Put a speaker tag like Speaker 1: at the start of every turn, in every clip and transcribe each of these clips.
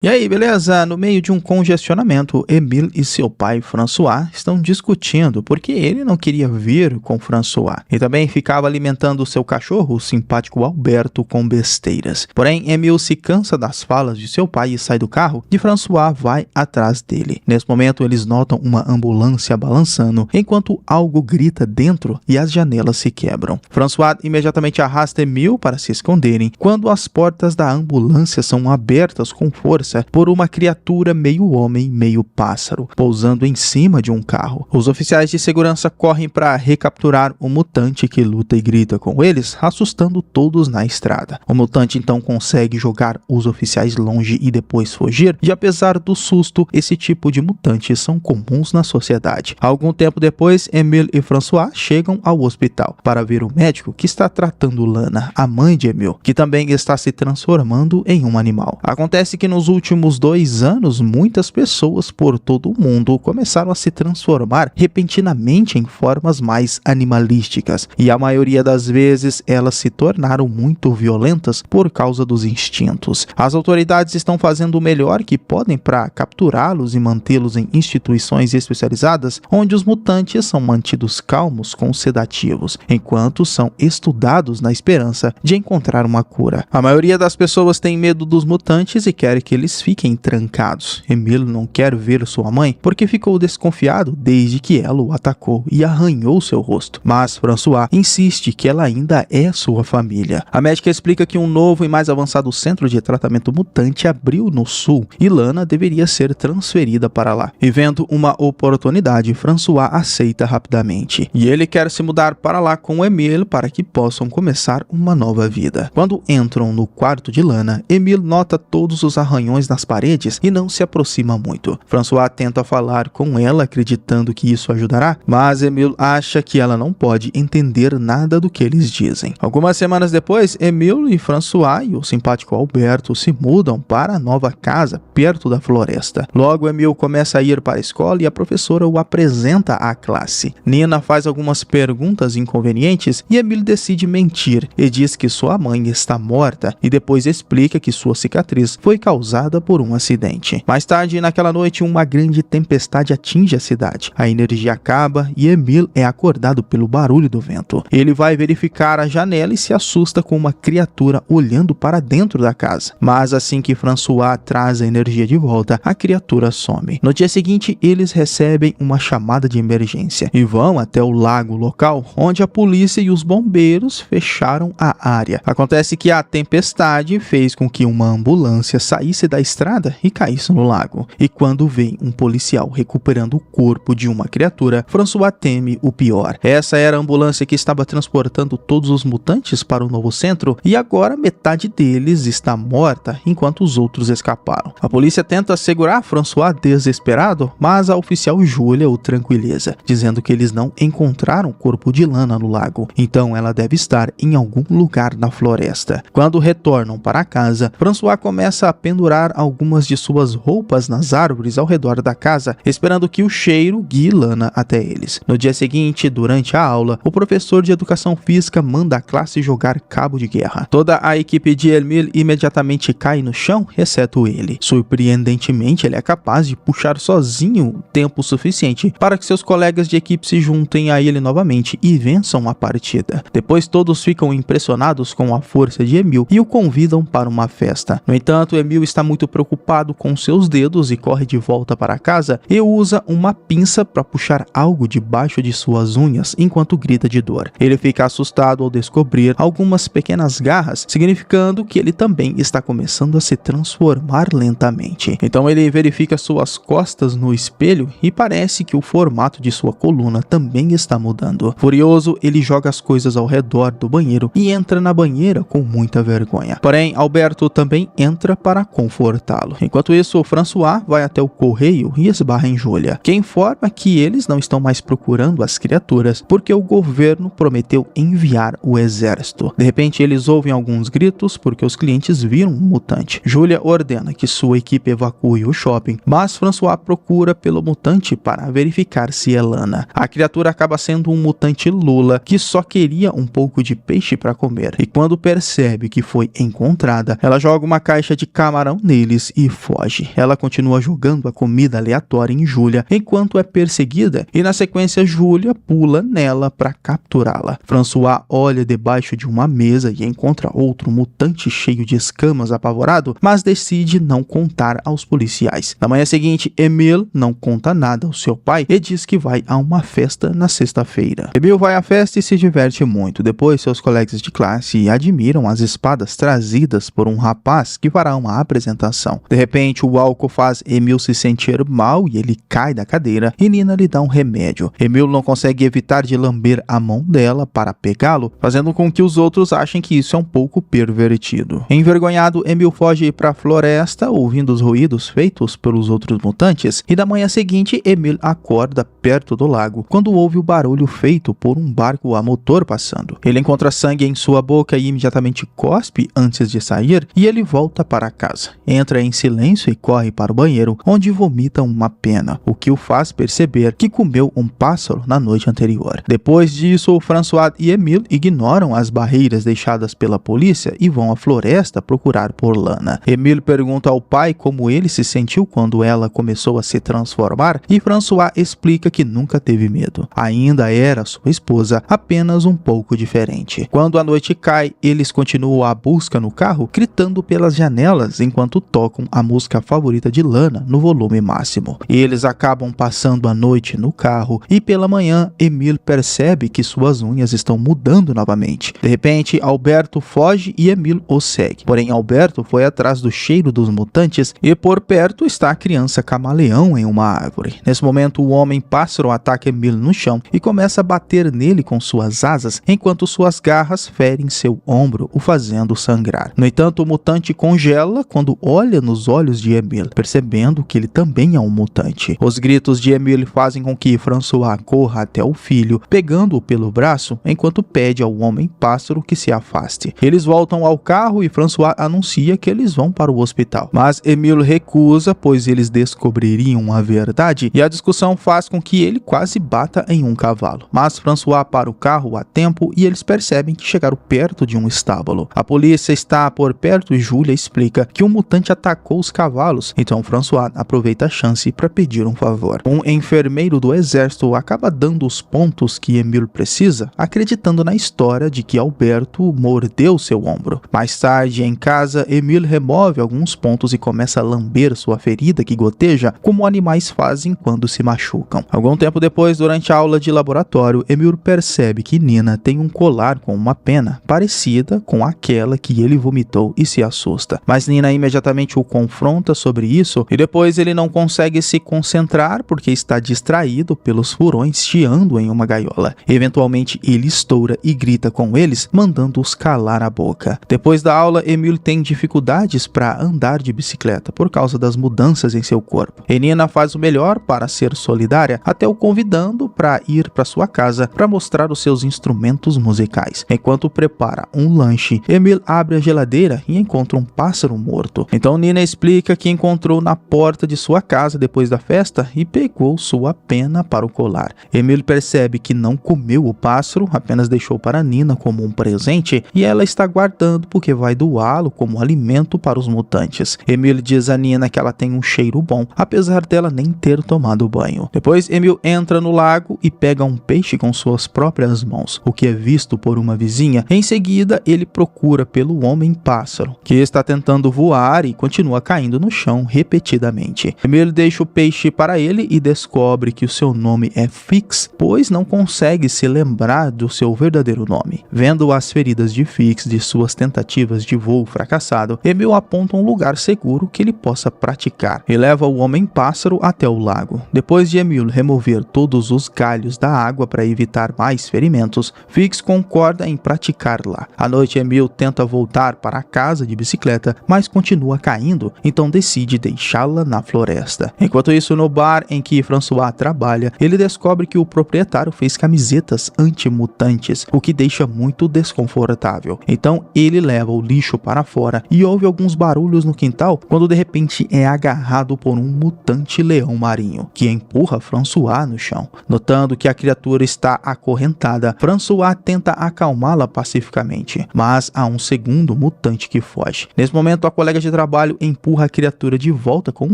Speaker 1: E aí, beleza? No meio de um congestionamento, Emile e seu pai François estão discutindo porque ele não queria vir com François e também ficava alimentando seu cachorro, o simpático Alberto, com besteiras. Porém, Emile se cansa das falas de seu pai e sai do carro e François vai atrás dele. Nesse momento, eles notam uma ambulância balançando enquanto algo grita dentro e as janelas se quebram. François imediatamente arrasta Emile para se esconderem quando as portas da ambulância são abertas com força por uma criatura meio homem, meio pássaro, pousando em cima de um carro. Os oficiais de segurança correm para recapturar o mutante que luta e grita com eles, assustando todos na estrada. O mutante então consegue jogar os oficiais longe e depois fugir, e apesar do susto, esse tipo de mutantes são comuns na sociedade. Algum tempo depois, Emile e François chegam ao hospital para ver o médico que está tratando Lana, a mãe de Emile, que também está se transformando em um animal. Acontece que nos últimos 2 anos, muitas pessoas por todo o mundo começaram a se transformar repentinamente em formas mais animalísticas, e a maioria das vezes elas se tornaram muito violentas por causa dos instintos. As autoridades estão fazendo o melhor que podem para capturá-los e mantê-los em instituições especializadas, onde os mutantes são mantidos calmos com sedativos, enquanto são estudados na esperança de encontrar uma cura. A maioria das pessoas tem medo dos mutantes e quer que eles fiquem trancados. Emile não quer ver sua mãe porque ficou desconfiado desde que ela o atacou e arranhou seu rosto. Mas François insiste que ela ainda é sua família. A médica explica que um novo e mais avançado centro de tratamento mutante abriu no sul e Lana deveria ser transferida para lá. E vendo uma oportunidade, François aceita rapidamente. E ele quer se mudar para lá com Emile para que possam começar uma nova vida. Quando entram no quarto de Lana, Emile nota todos os arranhões nas paredes e não se aproxima muito. François tenta falar com ela acreditando que isso ajudará, mas Emile acha que ela não pode entender nada do que eles dizem. Algumas semanas depois, Emile e François e o simpático Alberto se mudam para a nova casa perto da floresta. Logo, Emile começa a ir para a escola e a professora o apresenta à classe. Nina faz algumas perguntas inconvenientes e Emile decide mentir e diz que sua mãe está morta e depois explica que sua cicatriz foi causada por um acidente. Mais tarde, naquela noite, uma grande tempestade atinge a cidade. A energia acaba e Emile é acordado pelo barulho do vento. Ele vai verificar a janela e se assusta com uma criatura olhando para dentro da casa. Mas assim que François traz a energia de volta, a criatura some. No dia seguinte, eles recebem uma chamada de emergência e vão até o lago local, onde a polícia e os bombeiros fecharam a área. Acontece que a tempestade fez com que uma ambulância saísse da estrada e caísse no lago. E quando vem um policial recuperando o corpo de uma criatura, François teme o pior. Essa era a ambulância que estava transportando todos os mutantes para o novo centro e agora metade deles está morta enquanto os outros escaparam. A polícia tenta segurar François desesperado, mas a oficial Julia o tranquiliza, dizendo que eles não encontraram o corpo de Lana no lago, então ela deve estar em algum lugar na floresta. Quando retornam para casa, François começa a pendurar algumas de suas roupas nas árvores ao redor da casa, esperando que o cheiro guie Lana até eles. No dia seguinte, durante a aula, o professor de educação física manda a classe jogar cabo de guerra. Toda a equipe de Emile imediatamente cai no chão, exceto ele. Surpreendentemente, ele é capaz de puxar sozinho tempo suficiente para que seus colegas de equipe se juntem a ele novamente e vençam a partida. Depois, todos ficam impressionados com a força de Emile e o convidam para uma festa. No entanto, Emile está muito preocupado com seus dedos e corre de volta para casa e usa uma pinça para puxar algo debaixo de suas unhas enquanto grita de dor. Ele fica assustado ao descobrir algumas pequenas garras, significando que ele também está começando a se transformar lentamente. Então ele verifica suas costas no espelho e parece que o formato de sua coluna também está mudando. Furioso, ele joga as coisas ao redor do banheiro e entra na banheira com muita vergonha. Porém, Alberto também entra para confortá-lo. Enquanto isso, François vai até o correio e esbarra em Julia, que informa que eles não estão mais procurando as criaturas porque o governo prometeu enviar o exército. De repente, eles ouvem alguns gritos porque os clientes viram um mutante. Julia ordena que sua equipe evacue o shopping, mas François procura pelo mutante para verificar se é Lana. A criatura acaba sendo um mutante lula que só queria um pouco de peixe para comer, e quando percebe que foi encontrada, ela joga uma caixa de camarão neles e foge. Ela continua jogando a comida aleatória em Julia enquanto é perseguida e na sequência Julia pula nela para capturá-la. François olha debaixo de uma mesa e encontra outro mutante cheio de escamas apavorado, mas decide não contar aos policiais. Na manhã seguinte, Emile não conta nada ao seu pai e diz que vai a uma festa na sexta-feira. Emile vai à festa e se diverte muito. Depois, seus colegas de classe admiram as espadas trazidas por um rapaz que fará uma apresentação. De repente, o álcool faz Emile se sentir mal e ele cai da cadeira e Nina lhe dá um remédio. Emile não consegue evitar de lamber a mão dela para pegá-lo, fazendo com que os outros achem que isso é um pouco pervertido. Envergonhado, Emile foge para a floresta, ouvindo os ruídos feitos pelos outros mutantes, e na manhã seguinte, Emile acorda perto do lago, quando ouve o barulho feito por um barco a motor passando. Ele encontra sangue em sua boca e imediatamente cospe antes de sair, e ele volta para casa. Entra em silêncio e corre para o banheiro, onde vomita uma pena, o que o faz perceber que comeu um pássaro na noite anterior. Depois disso, François e Emile ignoram as barreiras deixadas pela polícia e vão à floresta procurar por Lana. Emile pergunta ao pai como ele se sentiu quando ela começou a se transformar e François explica que nunca teve medo. Ainda era sua esposa, apenas um pouco diferente. Quando a noite cai, eles continuam a busca no carro, gritando pelas janelas enquanto tocam a música favorita de Lana no volume máximo. Eles acabam passando a noite no carro e pela manhã, Emile percebe que suas unhas estão mudando novamente. De repente, Alberto foge e Emile o segue. Porém, Alberto foi atrás do cheiro dos mutantes e por perto está a criança camaleão em uma árvore. Nesse momento, o homem-pássaro ataca Emile no chão e começa a bater nele com suas asas, enquanto suas garras ferem seu ombro, o fazendo sangrar. No entanto, o mutante congela quando olha nos olhos de Emile, percebendo que ele também é um mutante. Os gritos de Emile fazem com que François corra até o filho, pegando-o pelo braço, enquanto pede ao homem-pássaro que se afaste. Eles voltam ao carro e François anuncia que eles vão para o hospital. Mas Emile recusa, pois eles descobririam a verdade, e a discussão faz com que ele quase bata em um cavalo. Mas François para o carro a tempo e eles percebem que chegaram perto de um estábulo. A polícia está por perto e Julia explica que um mutante atacou os cavalos, então François aproveita a chance para pedir um favor. Um enfermeiro do exército acaba dando os pontos que Emile precisa, acreditando na história de que Alberto mordeu seu ombro. Mais tarde, em casa, Emile remove alguns pontos e começa a lamber sua ferida que goteja, como animais fazem quando se machucam. Algum tempo depois, durante a aula de laboratório, Emile percebe que Nina tem um colar com uma pena, parecida com aquela que ele vomitou e se assusta. Mas Nina imediatamente o confronta sobre isso e depois ele não consegue se concentrar porque está distraído pelos furões chiando em uma gaiola. Eventualmente, ele estoura e grita com eles, mandando-os calar a boca. Depois da aula, Emile tem dificuldades para andar de bicicleta por causa das mudanças em seu corpo. E Nina faz o melhor para ser solidária, até o convidando para ir para sua casa para mostrar os seus instrumentos musicais. Enquanto prepara um lanche, Emile abre a geladeira e encontra um pássaro morto. Então Nina explica que encontrou na porta de sua casa depois da festa e pegou sua pena para o colar. Emile percebe que não comeu o pássaro, apenas deixou para Nina como um presente e ela está guardando porque vai doá-lo como alimento para os mutantes. Emile diz a Nina que ela tem um cheiro bom, apesar dela nem ter tomado banho. Depois, Emile entra no lago e pega um peixe com suas próprias mãos, o que é visto por uma vizinha. Em seguida, ele procura pelo homem-pássaro, que está tentando voar e continua caindo no chão repetidamente. Emile deixa o peixe para ele e descobre que o seu nome é Fix, pois não consegue se lembrar do seu verdadeiro nome. Vendo as feridas de Fix de suas tentativas de voo fracassado, Emile aponta um lugar seguro que ele possa praticar e leva o homem-pássaro até o lago. Depois de Emile remover todos os galhos da água para evitar mais ferimentos, Fix concorda em praticar lá. À noite, Emile tenta voltar para a casa de bicicleta, mas continua caindo, então decide deixá-la na floresta. Enquanto isso, no bar em que François trabalha, ele descobre que o proprietário fez camisetas anti-mutantes, o que deixa muito desconfortável. Então ele leva o lixo para fora e ouve alguns barulhos no quintal quando de repente é agarrado por um mutante leão marinho, que empurra François no chão. Notando que a criatura está acorrentada, François tenta acalmá-la pacificamente, mas há um segundo mutante que foge. Nesse momento, a colega de trabalho trabalho empurra a criatura de volta com um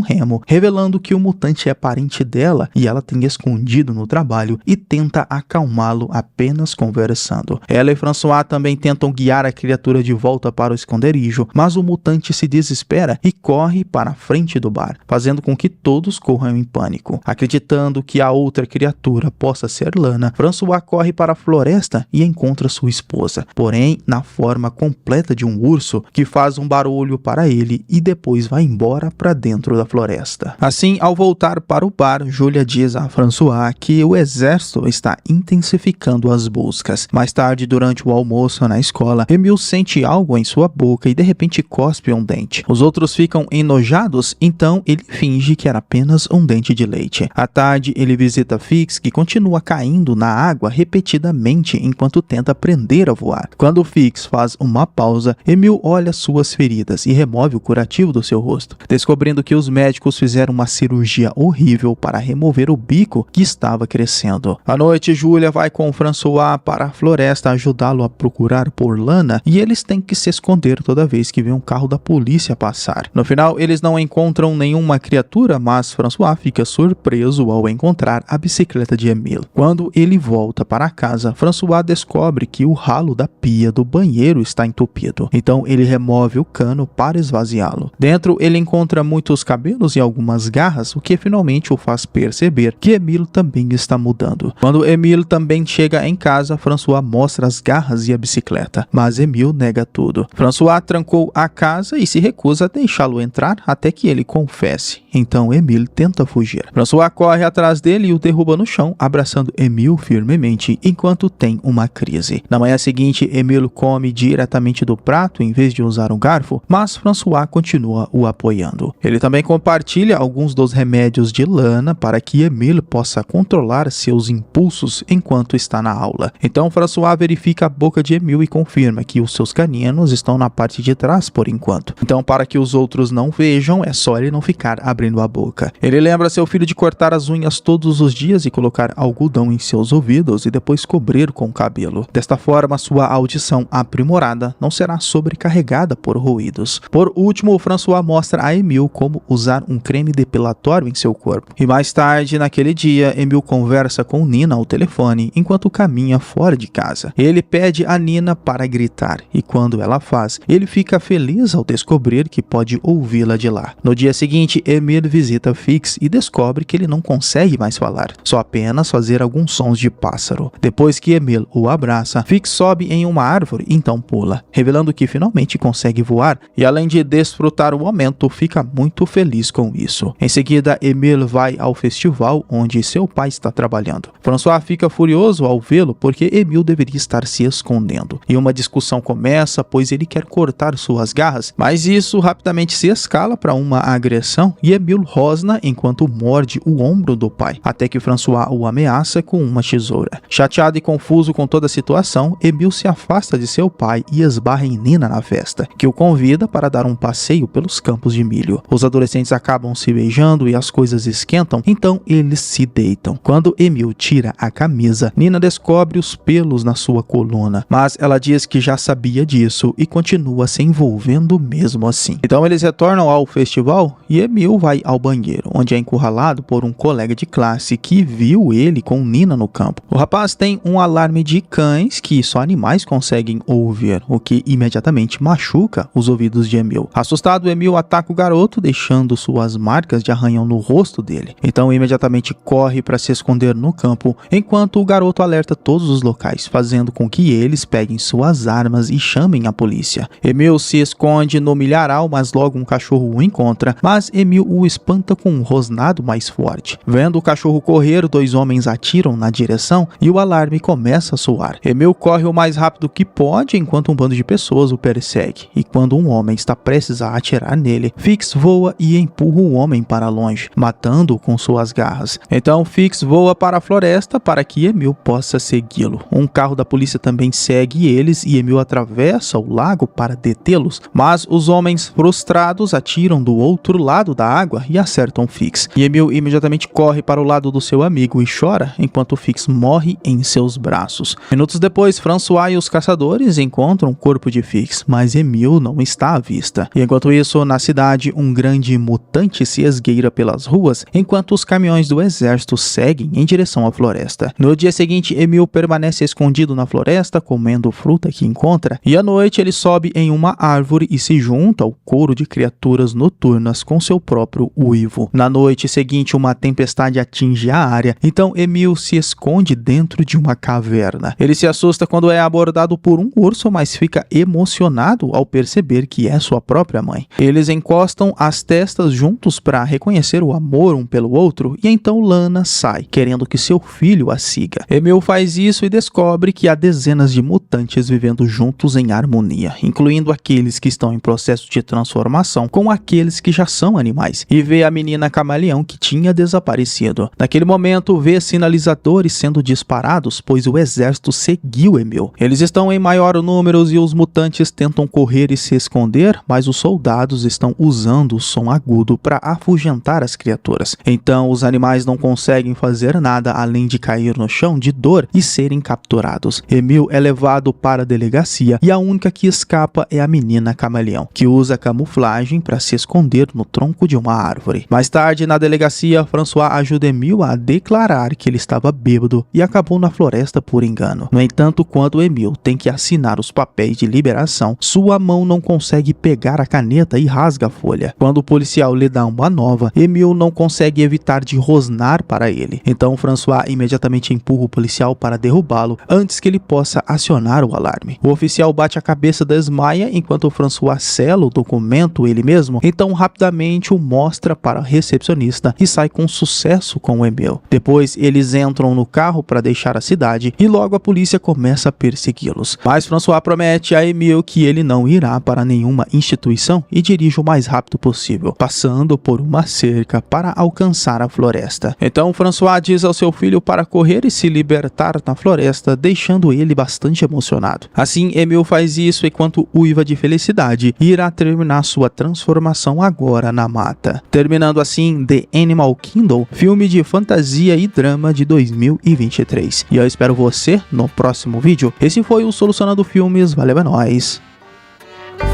Speaker 1: remo, revelando que o mutante é parente dela e ela tem escondido no trabalho e tenta acalmá-lo apenas conversando. Ela e François também tentam guiar a criatura de volta para o esconderijo, mas o mutante se desespera e corre para a frente do bar, fazendo com que todos corram em pânico. Acreditando que a outra criatura possa ser Lana, François corre para a floresta e encontra sua esposa, porém na forma completa de um urso que faz um barulho para ele e depois vai embora para dentro da floresta. Assim, ao voltar para o bar, Julia diz a François que o exército está intensificando as buscas. Mais tarde, durante o almoço na escola, Emil sente algo em sua boca e de repente cospe um dente. Os outros ficam enojados, então ele finge que era apenas um dente de leite. À tarde, ele visita Fix, que continua caindo na água repetidamente enquanto tenta aprender a voar. Quando Fix faz uma pausa, Emil olha suas feridas e remove o curativo do seu rosto, descobrindo que os médicos fizeram uma cirurgia horrível para remover o bico que estava crescendo. À noite, Julia vai com François para a floresta ajudá-lo a procurar por Lana e eles têm que se esconder toda vez que vê um carro da polícia passar. No final, eles não encontram nenhuma criatura, mas François fica surpreso ao encontrar a bicicleta de Emil. Quando ele volta para casa, François descobre que o ralo da pia do banheiro está entupido. Então ele remove o cano para esvaziá-lo. Dentro, ele encontra muitos cabelos e algumas garras, o que finalmente o faz perceber que Emil também está mudando. Quando Emil também chega em casa, François mostra as garras e a bicicleta, mas Emil nega tudo. François trancou a casa e se recusa a deixá-lo entrar até que ele confesse. Então Emil tenta fugir. François corre atrás dele e o derruba no chão, abraçando Emil firmemente enquanto tem uma crise. Na manhã seguinte, Emil come diretamente do prato em vez de usar um garfo, mas François continua o apoiando. Ele também compartilha alguns dos remédios de Lana para que Emil possa controlar seus impulsos enquanto está na aula. Então François verifica a boca de Emil e confirma que os seus caninos estão na parte de trás por enquanto. Então, para que os outros não vejam, é só ele não ficar abrindo a boca. Ele lembra seu filho de cortar as unhas todos os dias e colocar algodão em seus ouvidos e depois cobrir com cabelo. Desta forma, sua audição aprimorada não será sobrecarregada por ruídos. Por último, François mostra a Emil como usar um creme depilatório em seu corpo. E mais tarde, naquele dia, Emil conversa com Nina ao telefone enquanto caminha fora de casa. Ele pede a Nina para gritar e quando ela faz, ele fica feliz ao descobrir que pode ouvi-la de lá. No dia seguinte, Emil visita Fix e descobre que ele não consegue mais falar, só apenas fazer alguns sons de pássaro. Depois que Emil o abraça, Fix sobe em uma árvore e então pula, revelando que finalmente consegue voar e além de desfrutar o momento, fica muito feliz com isso. Em seguida, Emil vai ao festival onde seu pai está trabalhando. François fica furioso ao vê-lo porque Emil deveria estar se escondendo. E uma discussão começa, pois ele quer cortar suas garras, mas isso rapidamente se escala para uma agressão e Emil rosna enquanto morde o ombro do pai, até que François o ameaça com uma tesoura. Chateado e confuso com toda a situação, Emil se afasta de seu pai e esbarra em Nina na festa, que o convida para dar um passeio pelos campos de milho. Os adolescentes acabam se beijando e as coisas esquentam, então eles se deitam. Quando Emil tira a camisa, Nina descobre os pelos na sua coluna, mas ela diz que já sabia disso e continua se envolvendo mesmo assim. Então eles retornam ao festival e Emil vai ao banheiro, onde é encurralado por um colega de classe que viu ele com Nina no campo. O rapaz tem um alarme de cães que só animais conseguem ouvir, o que imediatamente machuca os ouvidos de Emil. Assustado, Emil ataca o garoto, deixando suas marcas de arranhão no rosto dele. Então imediatamente corre para se esconder no campo, enquanto o garoto alerta todos os locais, fazendo com que eles peguem suas armas e chamem a polícia. Emil se esconde no milharal, mas logo um cachorro o encontra, mas Emil o espanta com um rosnado mais forte. Vendo o cachorro correr, dois homens atiram na direção e o alarme começa a soar. Emil corre o mais rápido que pode enquanto um bando de pessoas o persegue, e quando um homem está prestes a atirar nele, Fix voa e empurra o homem para longe, matando-o com suas garras. Então Fix voa para a floresta para que Emil possa segui-lo. Um carro da polícia também segue eles e Emil atravessa o lago para detê-los, mas os homens frustrados atiram do outro lado da água e acertam Fix. E Emil imediatamente corre para o lado do seu amigo e chora enquanto Fix morre em seus braços. Minutos depois, François e os caçadores encontram o corpo de Fix, mas Emil não está à vista. E enquanto isso, na cidade, um grande mutante se esgueira pelas ruas, enquanto os caminhões do exército seguem em direção à floresta. No dia seguinte, Emil permanece escondido na floresta, comendo fruta que encontra, e à noite ele sobe em uma árvore e se junta ao coro de criaturas noturnas com seu próprio uivo. Na noite seguinte, uma tempestade atinge a área, então Emil se esconde dentro de uma caverna. Ele se assusta quando é abordado por um urso, mas fica emocionado ao perceber que é sua própria mãe. Eles encostam as testas juntos para reconhecer o amor um pelo outro, e então Lana sai, querendo que seu filho a siga. Emil faz isso e descobre que há dezenas de mutantes vivendo juntos em harmonia, incluindo aqueles que estão em processo de transformação com aqueles que já são animais, e vê a menina camaleão que tinha desaparecido. Naquele momento, vê sinalizadores sendo disparados, pois o exército seguiu Emil. Eles estão em maior número e os mutantes tentam correr e se esconder, mas os soldados estão usando o som agudo para afugentar as criaturas. Então, os animais não conseguem fazer nada além de cair no chão de dor e serem capturados. Emil é levado para a delegacia e a única que escapa é a menina camaleão, que usa camuflagem para se esconder no tronco de uma árvore. Mais tarde, na delegacia, François ajuda Emil a declarar que ele estava bêbado e acabou na floresta por engano. No entanto, quando Emil tem que assinar os papéis de liberação, sua mão não consegue pegar a caneta e rasga a folha. Quando o policial lhe dá uma nova, Emil não consegue evitar de rosnar para ele. Então François imediatamente empurra o policial para derrubá-lo antes que ele possa acionar o alarme. O oficial bate a cabeça da Esmaia enquanto François sela o documento ele mesmo, então rapidamente o mostra para a recepcionista e sai com sucesso com o Emil. Depois eles entram no carro para deixar a cidade e logo a polícia começa a persegui-los. Mas François promete a Emil que ele não irá para nenhuma instituição e dirige o mais rápido possível, passando por uma cerca para alcançar a floresta. Então François diz ao seu filho para correr e se libertar na floresta, deixando ele bastante emocionado. Assim, Emil faz isso enquanto uiva de felicidade e irá terminar sua transformação agora na mata. Terminando assim The Animal Kingdom, filme de fantasia e drama de 2023. E eu espero você no próximo vídeo. Esse foi o Solucionando Filmes, valeu, é nóis.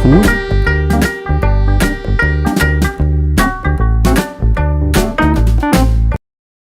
Speaker 1: Fui!